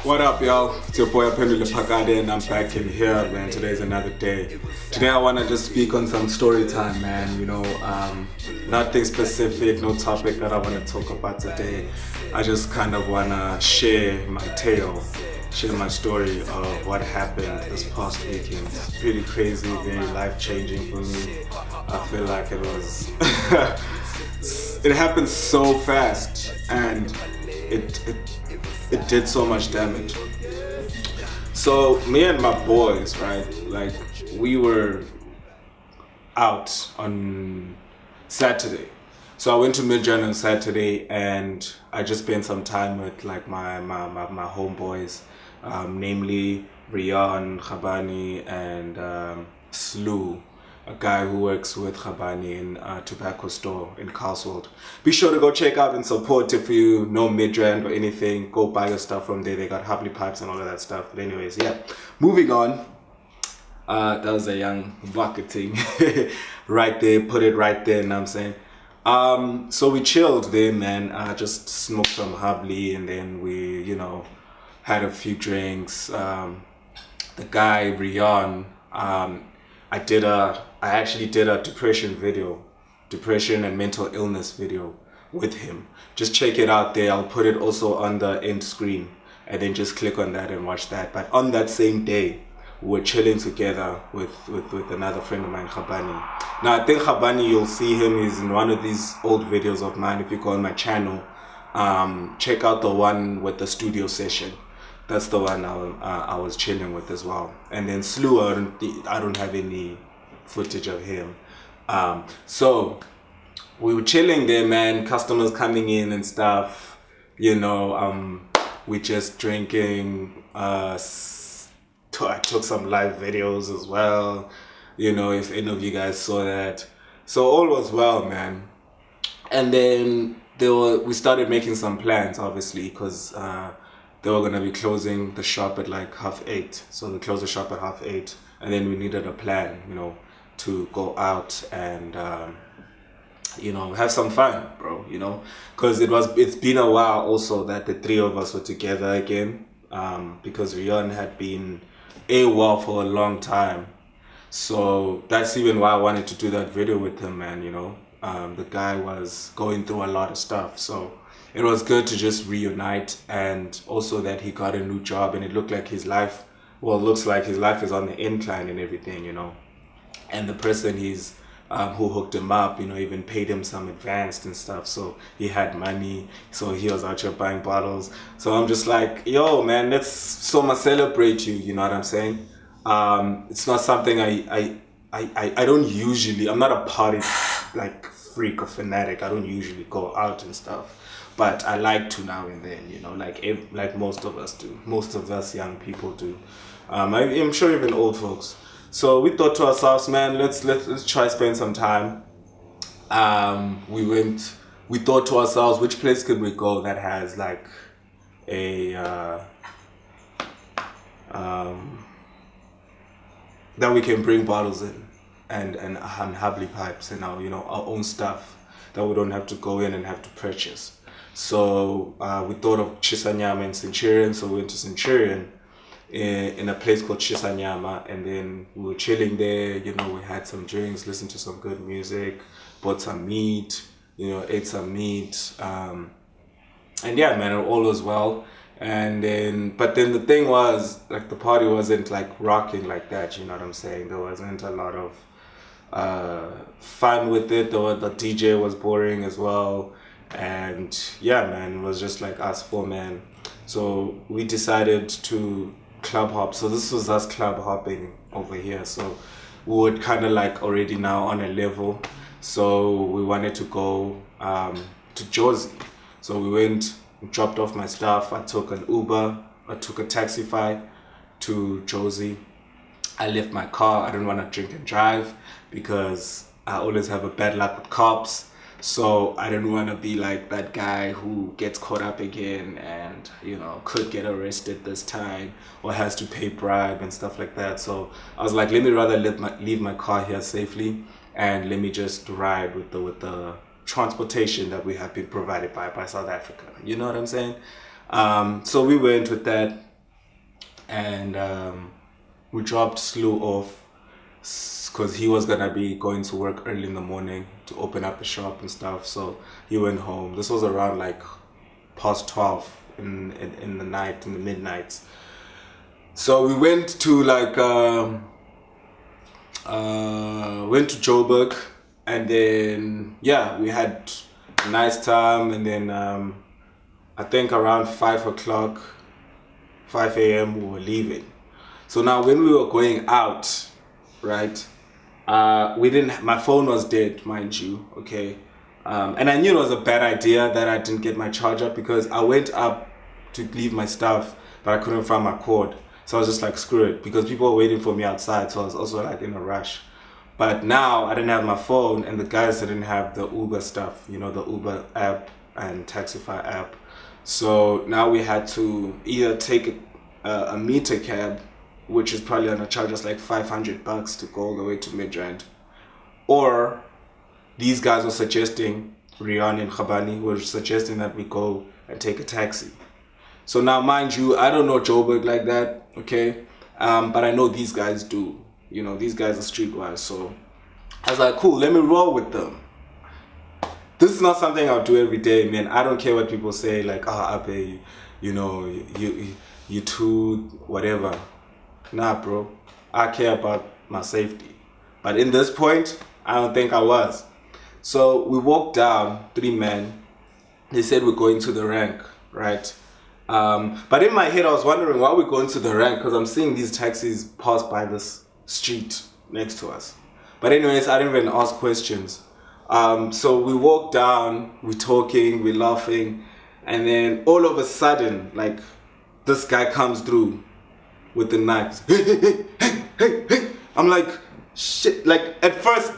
What up, y'all? It's your boy Pendula Pakade, and I'm back in here, man. Today's another day. Today I want to just speak on some story time, man. Nothing specific, no topic that I want to talk about today. I just kind of want to share my tale, share my story of what happened this past weekend. It's pretty crazy, very life-changing for me. I feel like it was... it happened so fast, and it did so much damage. So me and my boys, right, like we were out on Saturday. So I went to MUGGED on Saturday, and I just spent some time with like my homeboys, namely Rian, Khabani, and Slew, a guy who works with Khabani in a tobacco store in Castled. Be sure to go check out and support. If you know MUGGED or anything, go buy your stuff from there. They got Hubley pipes and all of that stuff. But anyways, yeah, moving on. That was a young marketing right there, put it right there, you know what I'm saying? So we chilled there, man. Just smoked some Hubley, and then we, had a few drinks. The guy, Rian, I actually did a depression and mental illness video with him. Just check it out there. I'll put it also on the end screen, and then just click on that and watch that. But on that same day, we were chilling together with another friend of mine, Khabani. Now I think Khabani, you'll see him, he's in one of these old videos of mine. If you go on my channel, check out the one with the studio session. That's the one I was chilling with as well. And then Slew, I don't have any footage of him. So we were chilling there, man. Customers coming in and stuff. We just drinking. I took some live videos as well. If any of you guys saw that. So all was well, man. And then we started making some plans, obviously, because they were gonna be closing the shop at like 8:30. So they closed the shop at 8:30, and then we needed a plan, to go out and have some fun, bro. Because it's been a while also that the three of us were together again. Because Rian had been AWOL for a long time, so that's even why I wanted to do that video with him, man. The guy was going through a lot of stuff, so it was good to just reunite, and also that he got a new job, and it looked like looks like his life is on the incline and everything, and the person who hooked him up, even paid him some advance and stuff, so he had money, so he was out here buying bottles. So I'm just like, yo, man, let's celebrate you, you know what I'm saying? It's not something I don't usually, I'm not a party like freak or fanatic. I don't usually go out and stuff, but I like to now and then, like most of us do, most of us young people do. I'm sure even old folks. So we thought to ourselves, man, let's try spend some time. We thought to ourselves, which place could we go that has like that we can bring bottles in and Hubley pipes and our own stuff that we don't have to go in and have to purchase. So we thought of Chisanyama and Centurion, so we went to Centurion in a place called Chisanyama, and then we were chilling there. We had some drinks, listened to some good music, bought some meat, ate some meat, and yeah, man, all was well. But then the thing was, like, the party wasn't like rocking like that, you know what I'm saying? There wasn't a lot of fun with it. The DJ was boring as well, and yeah, man, it was just like us four, man. So we decided to club hop. So this was us club hopping over here. So we were kind of like already now on a level. So we wanted to go to Josie. So we went, dropped off my stuff. I took an Uber. I took a Taxify to Josie. I left my car. I didn't want to drink and drive because I always have a bad luck with cops. So I didn't want to be like that guy who gets caught up again and, could get arrested this time or has to pay bribe and stuff like that. So I was like, let me rather leave my car here safely, and let me just ride with the transportation that we have been provided by South Africa. You know what I'm saying? So we went with that. and we dropped Slew off because he was gonna be going to work early in the morning to open up a shop and stuff. So he went home. This was around like past 12 in the night, in the midnight. So we went to like went to Joburg, and then yeah, we had a nice time, and then I think around 5 o'clock, 5 a.m. we were leaving. So now when we were going out, right, we didn't, my phone was dead, mind you, okay, and I knew it was a bad idea that I didn't get my charger, because I went up to leave my stuff but I couldn't find my cord. So I was just like, screw it, because people were waiting for me outside, so I was also like in a rush. But now I didn't have my phone, and the guys didn't have the Uber stuff, you know, the Uber app and Taxify app. So now we had to either take a meter cab, which is probably gonna charge us like $500 to go all the way to Midrand, or these guys were suggesting, Rian and Khabani were suggesting that we go and take a taxi. So now, mind you, I don't know Joburg like that, okay? But I know these guys do. You know, these guys are streetwise. So I was like, cool, let me roll with them. This is not something I'll do every day, man. I don't care what people say, like, Abe, you know, you too, whatever. Nah, bro. I care about my safety. But in this point, I don't think I was. So we walked down, 3 men. They said we're going to the rank, right? But in my head, I was wondering why we're going to the rank, because I'm seeing these taxis pass by this street next to us. But anyways, I didn't even ask questions. So we walk down, we're talking, we're laughing, and then all of a sudden, like, this guy comes through with the knife. Hey. I'm like, shit. Like, at first,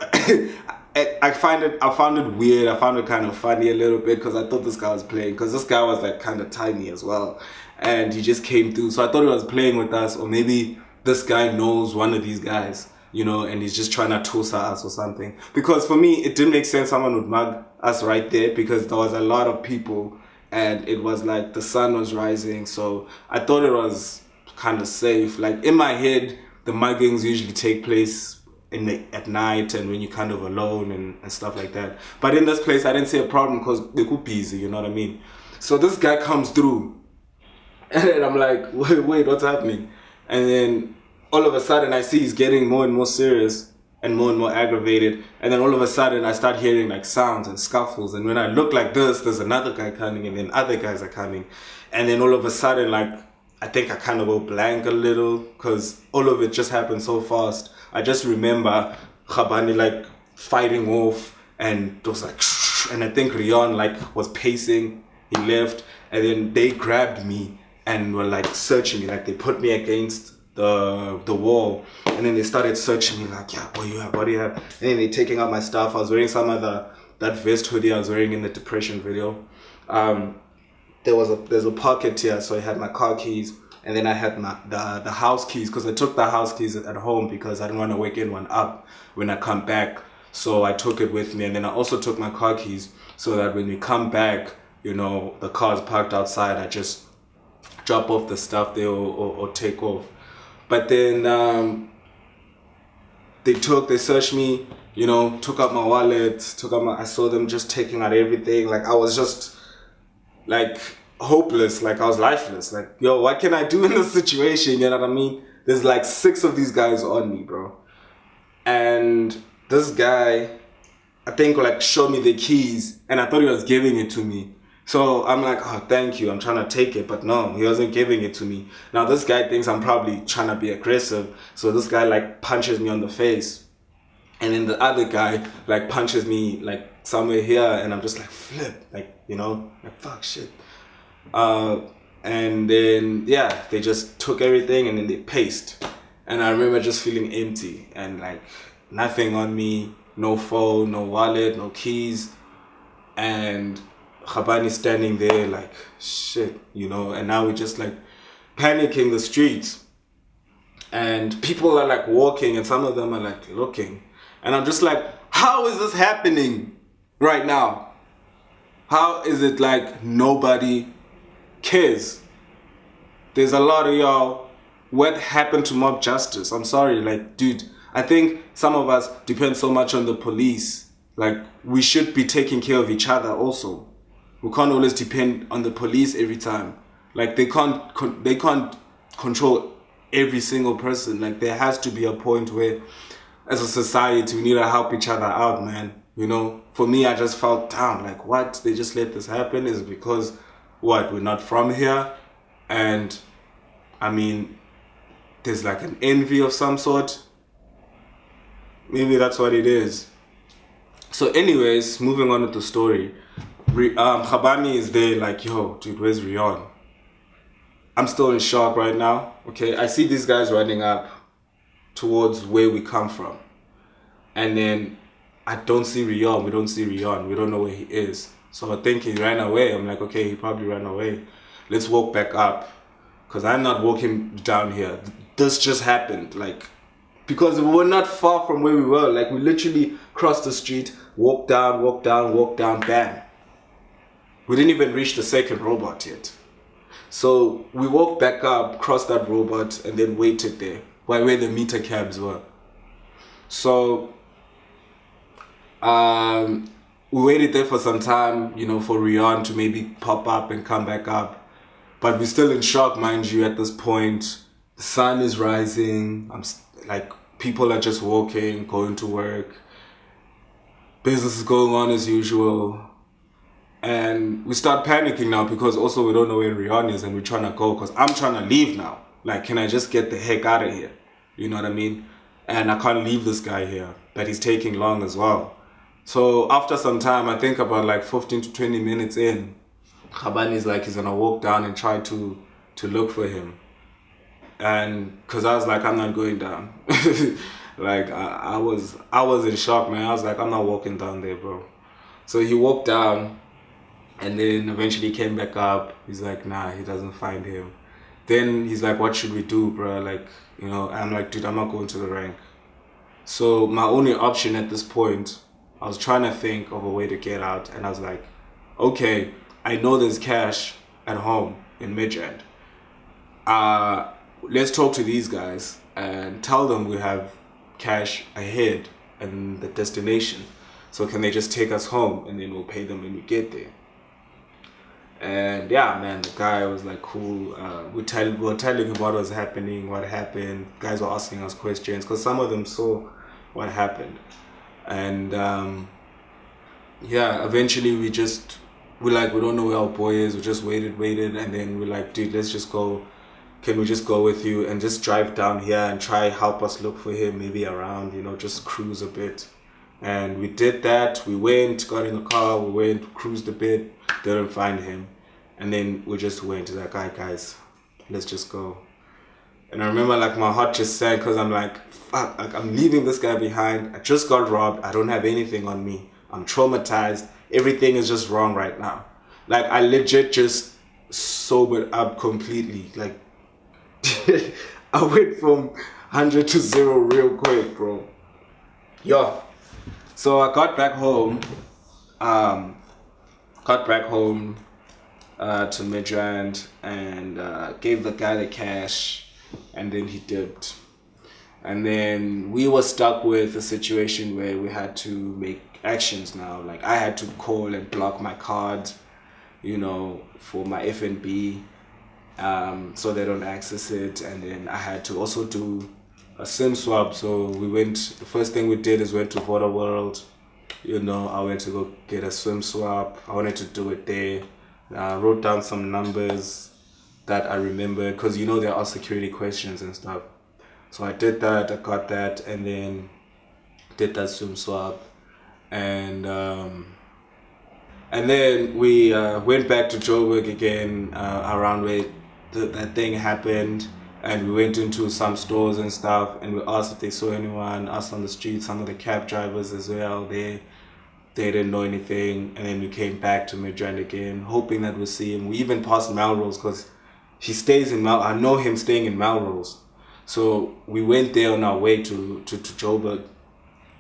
I found it weird. I found it kind of funny a little bit, because I thought this guy was playing, because this guy was like kind of tiny as well, and he just came through. So I thought he was playing with us, or maybe this guy knows one of these guys, you know, and he's just trying to toss us or something. Because for me, it didn't make sense someone would mug us right there, because there was a lot of people, and it was like the sun was rising. So I thought it was kind of safe. Like, in my head, the muggings usually take place at night, and when you're kind of alone and stuff like that. But in this place, I didn't see a problem, because they could be busy, you know what I mean? So this guy comes through, and then I'm like, wait, what's happening? And then all of a sudden, I see he's getting more and more serious and more aggravated. And then all of a sudden, I start hearing like sounds and scuffles. And when I look like this, there's another guy coming, and then other guys are coming. And then all of a sudden, like, I think I kind of go blank a little, because all of it just happened so fast. I just remember Khabani like fighting off, and it was like, and I think Rion like was pacing, he left, and then they grabbed me and were like searching me, like they put me against the wall, and then they started searching me like, yeah, what do you have? And then they taking out my stuff. I was wearing that vest hoodie I was wearing in the Depression video. There's a pocket here, so I had my car keys, and then I had the house keys, because I took the house keys at home because I didn't want to wake anyone up when I come back. So I took it with me, and then I also took my car keys, so that when we come back, you know, the car's parked outside, I just drop off the stuff there or take off. But then they searched me, you know, took out my wallet, I saw them just taking out everything. Like, I was just like hopeless, like I was lifeless. Like, yo, what can I do in this situation? You know what I mean? There's like 6 of these guys on me, bro. And this guy, I think, like, showed me the keys, and I thought he was giving it to me. So I'm like, oh, thank you, I'm trying to take it. But no, he wasn't giving it to me. Now this guy thinks I'm probably trying to be aggressive. So this guy like punches me on the face. And then the other guy like punches me like somewhere here, and I'm just like, flip, like, you know, like, fuck, shit. And then, yeah, they just took everything and then they paced. And I remember just feeling empty and like nothing on me, no phone, no wallet, no keys. And Khabani standing there like, shit, you know, and now we're just like panicking the streets. And people are like walking, and some of them are like looking. And I'm just like, how is this happening right now? How is it like nobody cares? There's a lot of y'all what happened to mob justice? I'm sorry, like, dude, I think some of us depend so much on the police. Like, we should be taking care of each other also. We can't always depend on the police every time. Like, they can't control every single person. Like, there has to be a point where, as a society, we need to help each other out, man. You know, for me, I just felt down. Like, what? They just let this happen? Is it because, what, we're not from here? And, I mean, there's like an envy of some sort. Maybe that's what it is. So anyways, moving on with the story. Khabani is there like, yo, dude, where's Rion? I'm still in shock right now. Okay, I see these guys running up towards where we come from. And then I don't see Rion. We don't see Rion. We don't know where he is. So I think he ran away. I'm like, okay, he probably ran away. Let's walk back up. Because I'm not walking down here. This just happened. Like, because we were not far from where we were. Like, we literally crossed the street, walked down, bam. We didn't even reach the second robot yet. So we walked back up, crossed that robot, and then waited there, where the meter cabs were. So we waited there for some time, you know, for Rion to maybe pop up and come back up. But we're still in shock, mind you, at this point. The sun is rising. Like, people are just walking, going to work. Business is going on as usual. And we start panicking now because also we don't know where Rion is and we're trying to go because I'm trying to leave now. Like, can I just get the heck out of here? You know what I mean? And I can't leave this guy here, but he's taking long as well. So after some time, I think about like 15 to 20 minutes in, Khabani's like, he's gonna walk down and try to look for him. And cause I was like, I'm not going down. Like I was in shock, man. I was like, I'm not walking down there, bro. So he walked down and then eventually came back up. He's like, nah, he doesn't find him. Then he's like, what should we do, bro? Like, you know, I'm like, dude, I'm not going to the rank. So my only option at this point, I was trying to think of a way to get out. And I was like, okay, I know there's cash at home in Midrand. Let's talk to these guys and tell them we have cash ahead and the destination. So can they just take us home and then we'll pay them when we get there? And yeah, man, the guy was like, cool. We were telling him what was happening, what happened. Guys were asking us questions because some of them saw what happened. And yeah, eventually we don't know where our boy is. We just waited. And then we're like, dude, let's just go. Can we just go with you and just drive down here and try help us look for him, maybe around, you know, just cruise a bit. And we did that. We went, got in the car, cruised a bit, didn't find him. And then we just went to that guy, guys, let's just go. And I remember like my heart just sank because I'm like, fuck, like I'm leaving this guy behind. I just got robbed. I don't have anything on me. I'm traumatized. Everything is just wrong right now. Like I legit just sobered up completely. Like I went from 100 to 0 real quick, bro. Yo. So I got back home. To Midrand and gave the guy the cash, and then he dipped. And then we were stuck with a situation where we had to make actions now. Like I had to call and block my card, you know, for my FNB, so they don't access it. And then I had to also do a SIM swap. So the first thing we did is went to Voda World. You know, I went to go get a SIM swap. I wanted to do it there. I wrote down some numbers that I remember because, you know, there are security questions and stuff. So I did that, I got that, and then did that SIM swap. And then we went back to Joburg again around where that thing happened. And we went into some stores and stuff, and we asked if they saw anyone, asked on the street, some of the cab drivers as well. They didn't know anything. And then we came back to Midrand again, hoping that we'll see him. We even passed Melrose because he stays in I know him staying in Melrose. So we went there on our way to Joburg.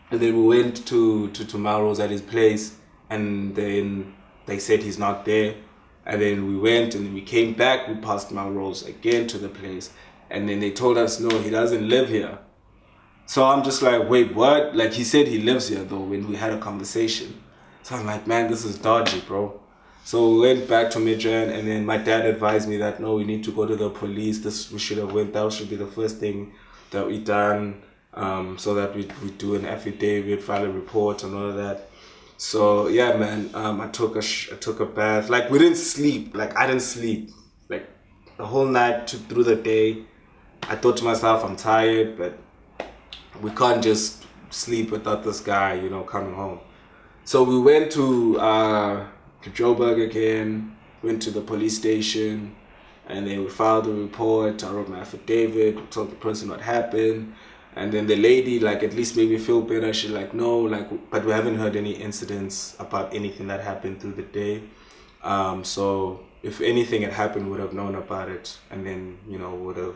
And then we went to Melrose at his place, and then they said he's not there. And then we went, and then we came back, we passed Melrose again to the place. And then they told us, no, he doesn't live here. So I'm just like, wait, what? Like, he said he lives here though when we had a conversation. So I'm like, man, this is dodgy, bro. So we went back to Midrand, and then my dad advised me that, no, we need to go to the police. We should have went. That should be the first thing that we done, so that we do an affidavit, file a report and all of that. So yeah, man, I took a bath. Like, we didn't sleep. Like, I didn't sleep. Like, the whole night through the day. I thought to myself, I'm tired, but we can't just sleep without this guy, you know, coming home. So we went to Joburg again, went to the police station, and then we filed a report. I wrote my affidavit, told the person what happened, and then the lady, like, at least made me feel better. She's like, no, like, but we haven't heard any incidents about anything that happened through the day. So if anything had happened, we would have known about it, and then, you know, would have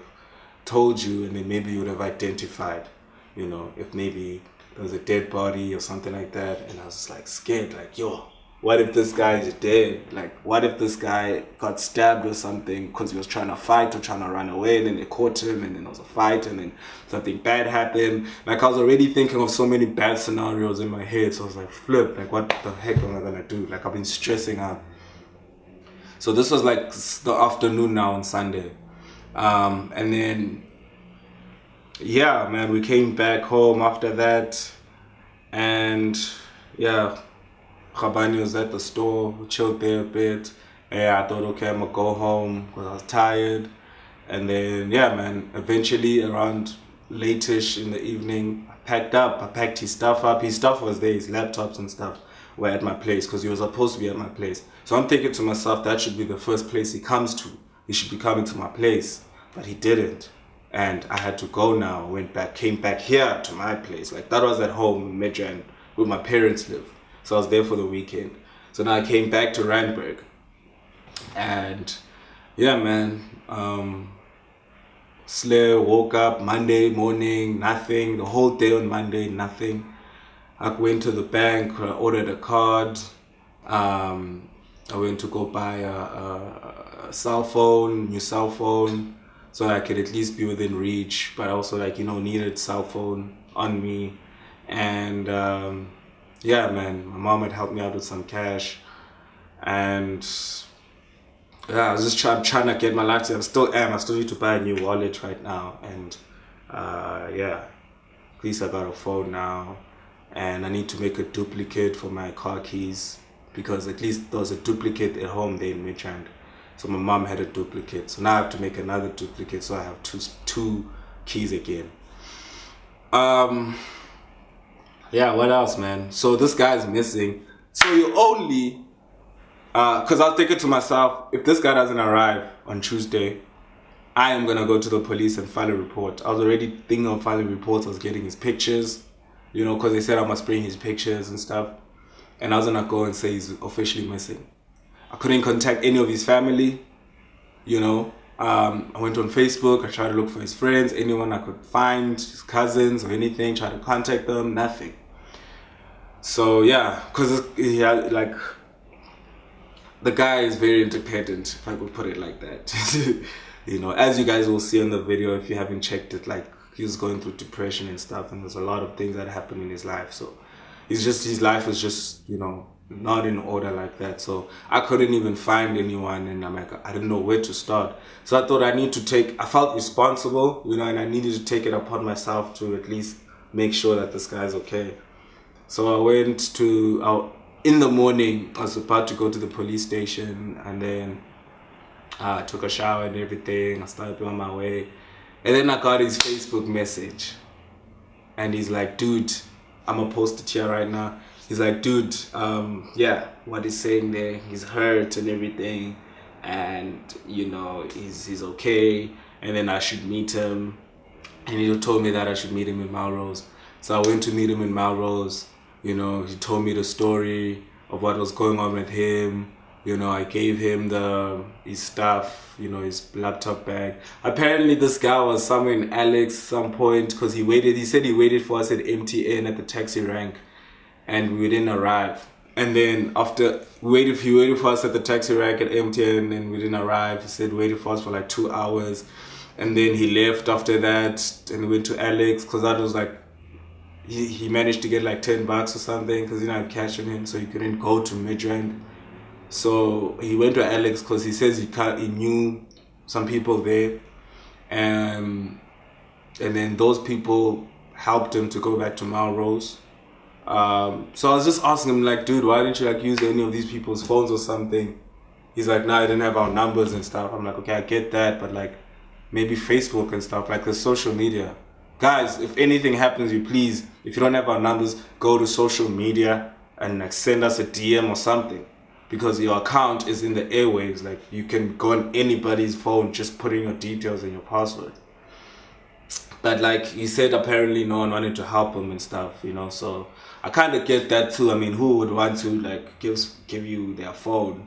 told you, and then maybe you would have identified, you know, if maybe there was a dead body or something like that. And I was just like scared, like, yo, what if this guy is dead? Like, what if this guy got stabbed or something because he was trying to fight or trying to run away, and then they caught him, and then there was a fight, and then something bad happened. Like, I was already thinking of so many bad scenarios in my head. So I was like, flip, like, what the heck am I gonna do? Like, I've been stressing out. So this was like the afternoon now on Sunday. And then, yeah, man, we came back home after that, and yeah, Khabani was at the store. We chilled there a bit. Yeah, I thought, okay, I'm gonna go home because I was tired. And then, yeah, man, eventually around late-ish in the evening, I packed his stuff up. His stuff was there, his laptops and stuff were at my place because he was supposed to be at my place. So I'm thinking to myself, that should be the first place he comes to. He should be coming to my place, but he didn't. And I had to go now. Came back here to my place. Like, that was at home in Midrand where my parents live. So I was there for the weekend. So now I came back to Randburg. And yeah, man, woke up Monday morning, nothing. The whole day on Monday, nothing. I went to the bank, ordered a card. I went to go buy a new cell phone, so I could at least be within reach, but also, like, you know, needed cell phone on me. And yeah, man, my mom had helped me out with some cash, and yeah, I was just trying to get my life together. I still need to buy a new wallet right now, and yeah, at least I got a phone now, and I need to make a duplicate for my car keys, because at least there was a duplicate at home there in Midrand. So my mom had a duplicate, so now I have to make another duplicate, so I have two keys again. Yeah, what else, man? So this guy's missing. So you only, because I was thinking to myself, if this guy doesn't arrive on Tuesday, I am gonna go to the police and file a report. I was already thinking of filing reports. I was getting his pictures, you know, because they said I must bring his pictures and stuff. And I was gonna go and say he's officially missing. I couldn't contact any of his family, you know. I went on Facebook, I tried to look for his friends, anyone I could find, his cousins or anything, tried to contact them, nothing. So yeah, because he had, like, the guy is very independent, if I could put it like that. You know, as you guys will see in the video, if you haven't checked it, like, he was going through depression and stuff, and there's a lot of things that happened in his life. So his life was just, you know, not in order like that. So I couldn't even find anyone, and I'm like, I didn't know where to start. So I thought I felt responsible, you know, and I needed to take it upon myself to at least make sure that this guy's okay. So I went in the morning, I was about to go to the police station, and then I took a shower and everything. I started on my way, and then I got his Facebook message, and he's like, dude, I'm gonna post it here right now. He's like, dude, yeah, what he's saying there, he's hurt and everything, and, you know, he's okay, and then I should meet him. And he told me that I should meet him in Melrose. So I went to meet him in Melrose. You know, he told me the story of what was going on with him. You know, I gave him his stuff, you know, his laptop bag. Apparently this guy was somewhere in Alex some point, because he said he waited for us at MTN at the taxi rank, and we didn't arrive. And then after he waited for us at the taxi rank at MTN, and we didn't arrive. He said waited for us for like 2 hours. And then he left after that and went to Alex, because that was like, he managed to get like $10 or something, because he didn't have cash on him, so he couldn't go to Midrand. So he went to Alex because he says he knew some people there, and then those people helped him to go back to Melrose. So I was just asking him, like, dude, why didn't you like use any of these people's phones or something? He's like, nah, I didn't have our numbers and stuff. I'm like, okay, I get that, but like maybe Facebook and stuff, like the social media. Guys, if anything happens, you please, if you don't have our numbers, go to social media and like send us a DM or something, because your account is in the airwaves. Like, you can go on anybody's phone, just put in your details and your password. But like he said, apparently no one wanted to help him and stuff, you know. So I kind of get that too. I mean, who would want to like give you their phone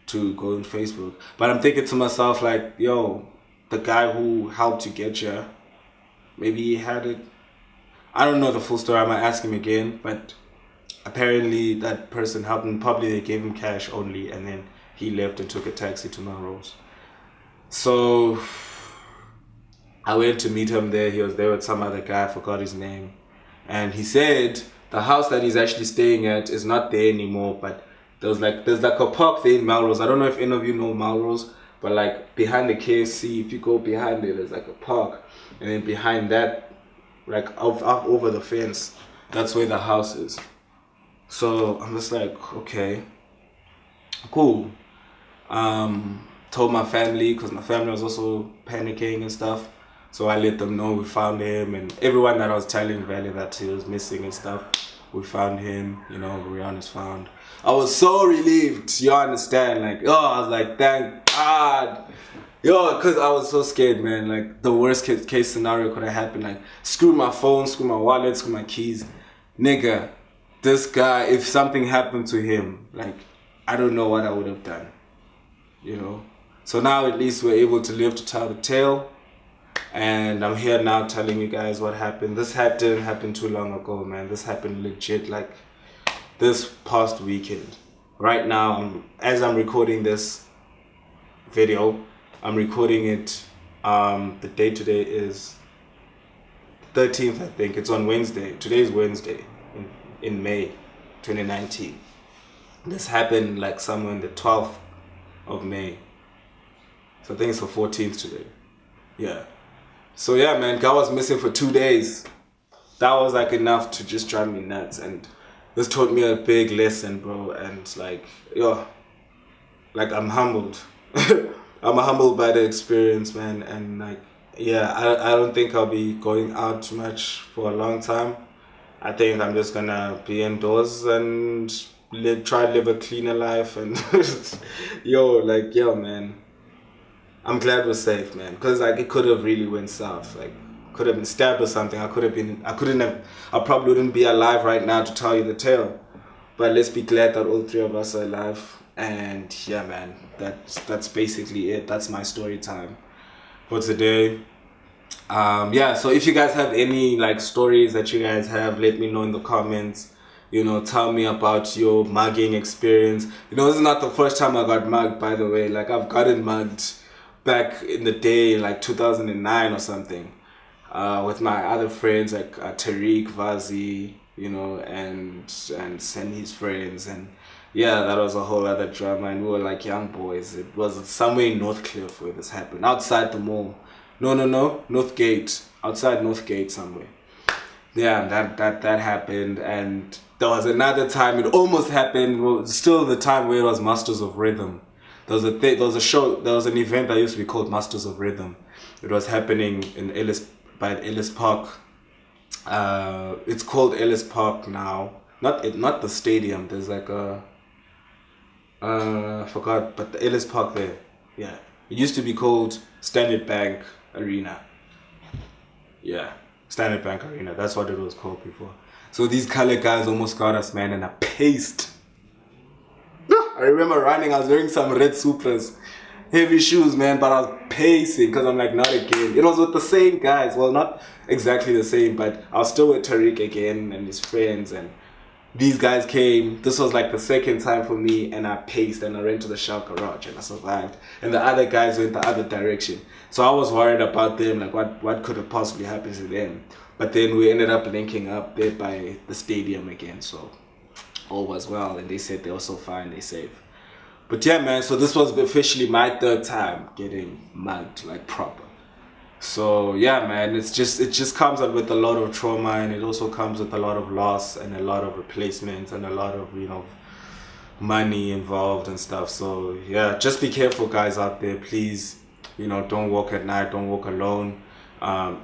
to go on Facebook? But I'm thinking to myself, like, yo, the guy who helped you get you, maybe he had it. I don't know the full story. I might ask him again. But apparently that person helped him. Probably they gave him cash only, and then he left and took a taxi to Melrose. So I went to meet him there. He was there with some other guy, I forgot his name. And he said the house that he's actually staying at is not there anymore, but there's like a park there in Melrose. I don't know if any of you know Melrose, but like behind the KFC, if you go behind it, there's like a park. And then behind that, like up over the fence, that's where the house is. So I'm just like, okay, cool. Told my family, because my family was also panicking and stuff. So I let them know we found him, and everyone that I was telling Valley that he was missing and stuff, we found him, you know, Rihanna's found. I was so relieved, you understand, like, oh, I was like, thank God. Yo, because I was so scared, man. Like, the worst case scenario could have happened. Like, screw my phone, screw my wallet, screw my keys. Nigga, this guy, if something happened to him, like, I don't know what I would have done, you know. So now at least we're able to live to tell the tale. And I'm here now telling you guys what happened. This didn't happen too long ago, man. This happened legit like this past weekend. Right now, as I'm recording this video, I'm recording it, the date today is 13th, I think. It's on Wednesday. Today is Wednesday in May 2019. This happened like somewhere in the 12th of May. So I think it's the 14th today. Yeah. So yeah, man, guy was missing for 2 days. That was like enough to just drive me nuts. And this taught me a big lesson, bro. And like, yo, like I'm humbled. I'm humbled by the experience, man. And like, yeah, I don't think I'll be going out too much for a long time. I think I'm just gonna be indoors and try to live a cleaner life. And yo, man, I'm glad we're safe, man. Because like it could have really went south. Like, could have been stabbed or something. I probably wouldn't be alive right now to tell you the tale. But let's be glad that all three of us are alive. And yeah, man, that's basically it. That's my story time for today. Yeah, so if you guys have any like stories that you guys have, let me know in the comments. You know, tell me about your mugging experience. You know, this is not the first time I got mugged, by the way. Like, I've gotten mugged back in the day, like 2009 or something, with my other friends like Tariq, Vazi, you know, and Senny's friends. And yeah, that was a whole other drama, and we were like young boys. It was somewhere in Northcliffe where this happened, outside the mall. No, Northgate, outside Northgate somewhere. Yeah, that happened. And there was another time it almost happened, still the time where it was Masters of Rhythm. There was an event that used to be called Masters of Rhythm. It was happening in by Ellis Park. It's called Ellis Park now. Not the stadium. There's like I forgot, but the Ellis Park there. Yeah. It used to be called Standard Bank Arena. Yeah. Standard Bank Arena. That's what it was called before. So these colored guys almost got us, man, and I paced. I remember running, I was wearing some red Supras, heavy shoes, man, but I was pacing because I'm like, not again. It was with the same guys. Well, not exactly the same, but I was still with Tariq again and his friends. And these guys came. This was like the second time for me, and I paced and I ran to the Shell garage and I survived. And the other guys went the other direction. So I was worried about them, like what could have possibly happened to them. But then we ended up linking up there by the stadium again, so all was well. And they said they were so fine, they safe. But yeah, man, so this was officially my third time getting mugged, like proper. So yeah, man, it just comes up with a lot of trauma, and it also comes with a lot of loss and a lot of replacements and a lot of, money involved and stuff. So yeah, just be careful, guys out there, please. Don't walk at night, don't walk alone.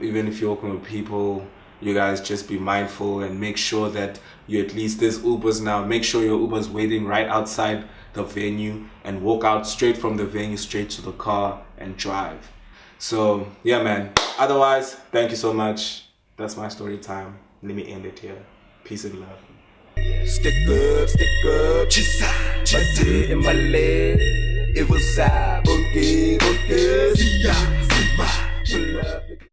Even if you're walking with people, you guys just be mindful and make sure that you, at least there's Ubers now, make sure your Uber's waiting right outside the venue, and walk out straight from the venue straight to the car and drive. So yeah, man, otherwise, thank you so much. That's my story time. Let me end it here. Peace and love. Stick up, chisa, my dick in my leg. It was side, boogie, see ya, pull up.